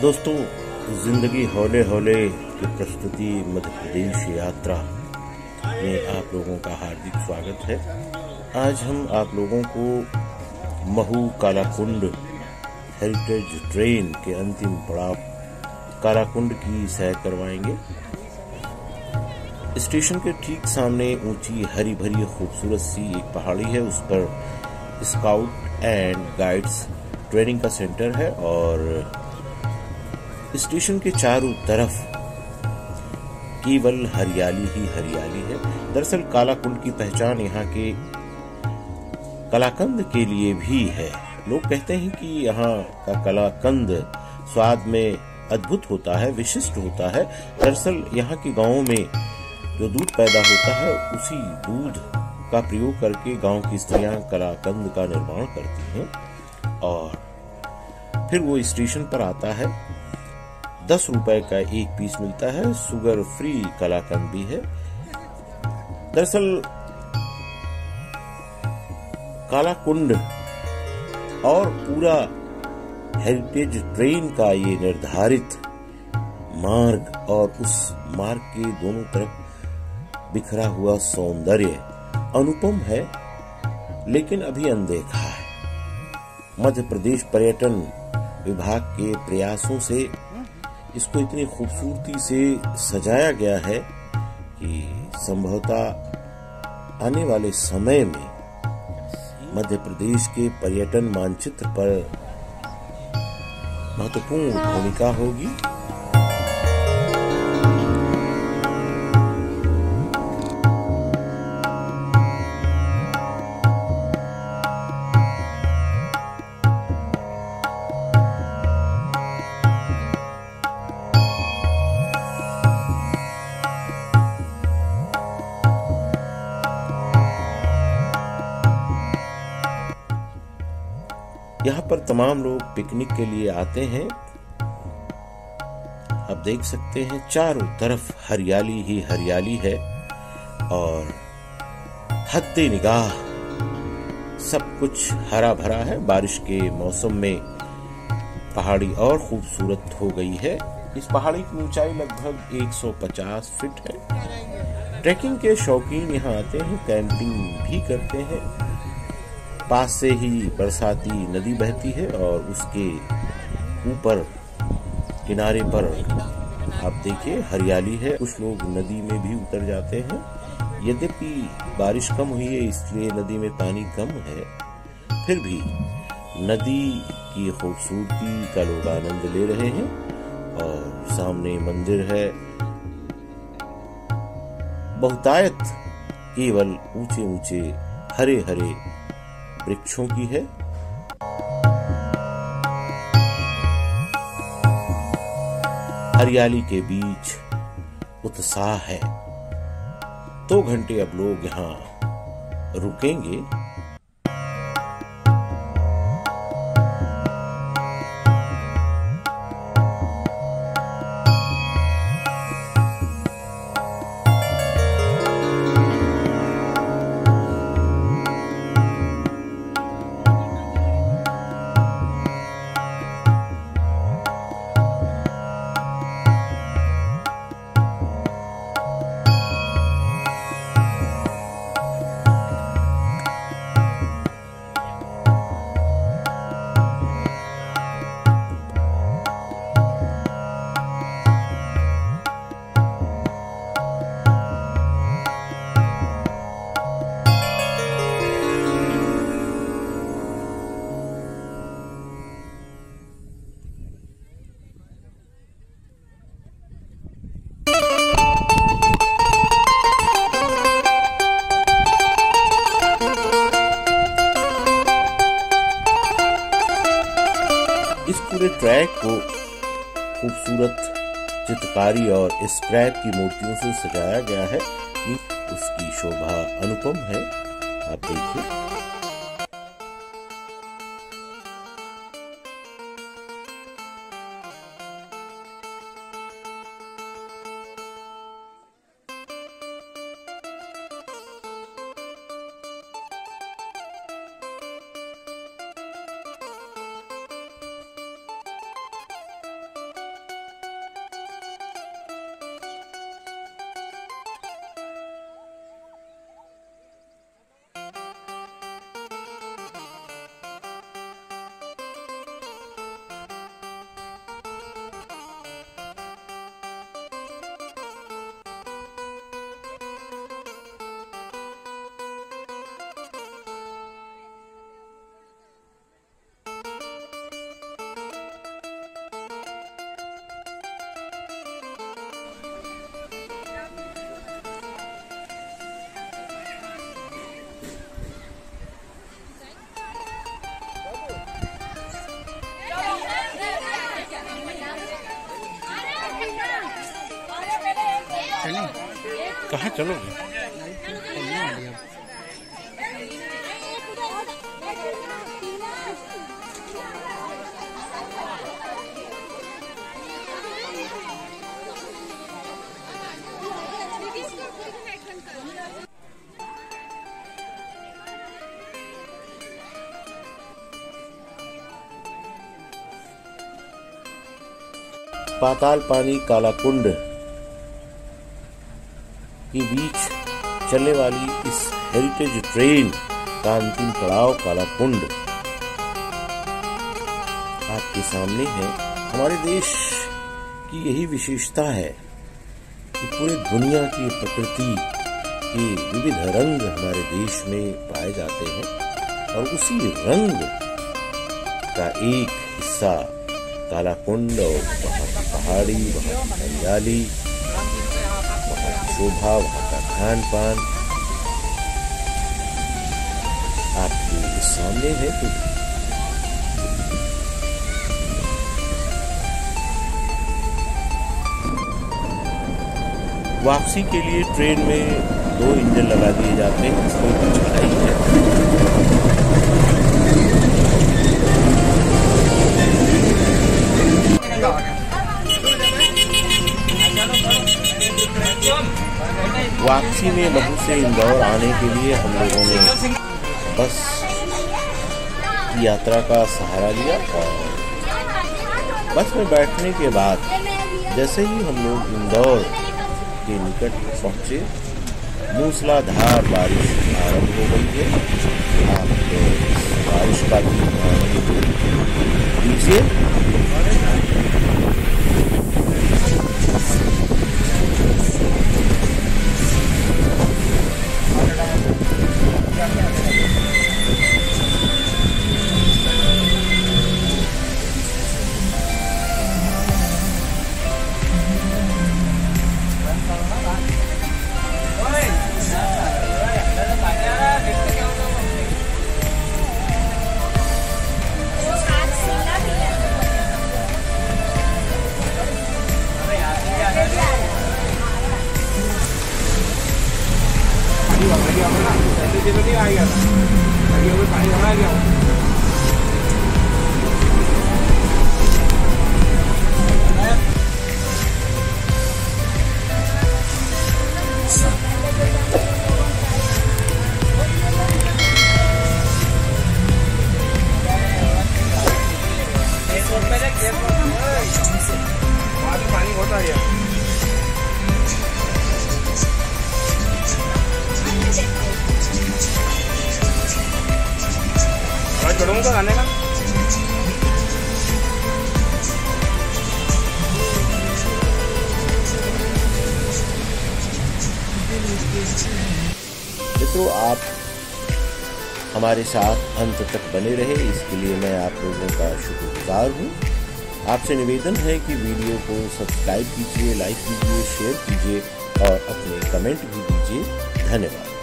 दोस्तों, जिंदगी हौले हौले की प्रस्तुति मध्य प्रदेश यात्रा में आप लोगों का हार्दिक स्वागत है। आज हम आप लोगों को महू कालाकुंड हेरिटेज ट्रेन के अंतिम पड़ाव कालाकुंड की सैर करवाएंगे। स्टेशन के ठीक सामने ऊंची हरी भरी खूबसूरत सी एक पहाड़ी है, उस पर स्काउट एंड गाइड्स ट्रेनिंग का सेंटर है और स्टेशन के चारों तरफ केवल हरियाली ही हरियाली है। दरअसल कालाकुंड की पहचान यहाँ के कलाकंद के लिए भी है। लोग कहते हैं कि यहाँ का कलाकंद स्वाद में अद्भुत होता है, विशिष्ट होता है। दरअसल यहाँ के गांवों में जो दूध पैदा होता है, उसी दूध का प्रयोग करके गांव की स्त्रियां कलाकंद का निर्माण करती हैं और फिर वो स्टेशन पर आता है। 10 रुपए का एक पीस मिलता है, शुगर फ्री कलाकंद भी है। दरअसल कालाकुंड और पूरा हेरिटेज ट्रेन का ये निर्धारित मार्ग और उस मार्ग के दोनों तरफ बिखरा हुआ सौंदर्य अनुपम है, लेकिन अभी अनदेखा है। मध्य प्रदेश पर्यटन विभाग के प्रयासों से इसको इतनी खूबसूरती से सजाया गया है कि संभवतः आने वाले समय में मध्य प्रदेश के पर्यटन मानचित्र पर महत्वपूर्ण भूमिका होगी। यहाँ पर तमाम लोग पिकनिक के लिए आते हैं। आप देख सकते हैं चारों तरफ हरियाली ही हरियाली है और हद्दे निगाह सब कुछ हरा भरा है। बारिश के मौसम में पहाड़ी और खूबसूरत हो गई है। इस पहाड़ी की ऊंचाई लगभग 150 फीट है। ट्रैकिंग के शौकीन यहाँ आते हैं, कैंपिंग भी करते हैं। पास से ही बरसाती नदी बहती है और उसके ऊपर किनारे पर आप देखिए हरियाली है। कुछ लोग नदी में भी उतर जाते हैं। यद्यपि बारिश कम हुई है इसलिए नदी में पानी कम है, फिर भी नदी की खूबसूरती का लोग आनंद ले रहे हैं। और सामने मंदिर है। बहुतायत केवल ऊंचे ऊंचे हरे हरे वृक्षों की है। हरियाली के बीच उत्साह है। 2 घंटे अब लोग यहाँ रुकेंगे। इस पूरे ट्रैक को खूबसूरत चित्रकारी और स्क्रैप की मूर्तियों से सजाया गया है। उसकी शोभा अनुपम है। आप देखिए। कहाँ चलोगे? पाताल पानी काला कुंड के बीच चलने वाली इस हेरिटेज ट्रेन का अंतिम पड़ाव काला कुंड आपके सामने है। हमारे देश की यही विशेषता है कि पूरे दुनिया की प्रकृति के विविध रंग हमारे देश में पाए जाते हैं और उसी रंग का एक हिस्सा काला कुंड। और वहाँ की पहाड़ी, वहाँ की हरियाली, वहाँ की शोभा, वहाँ का खान पान आपके सामने है। तो वापसी के लिए ट्रेन में 2 इंजन लगा दिए जाते हैं, इसमें कुछ चढ़ाई है। वापसी में महू से इंदौर आने के लिए हम लोगों ने बस की यात्रा का सहारा लिया और बस में बैठने के बाद जैसे ही हम लोग इंदौर के निकट पहुंचे, मूसलाधार बारिश आरंभ हो गई है। आप बारिश का भी आनंद लीजिए। का खाने का मित्रों, आप हमारे साथ अंत तक बने रहे, इसके लिए मैं आप लोगों का शुक्रगुजार हूँ। आपसे निवेदन है कि वीडियो को सब्सक्राइब कीजिए, लाइक कीजिए, शेयर कीजिए और अपने कमेंट भी दीजिए। धन्यवाद।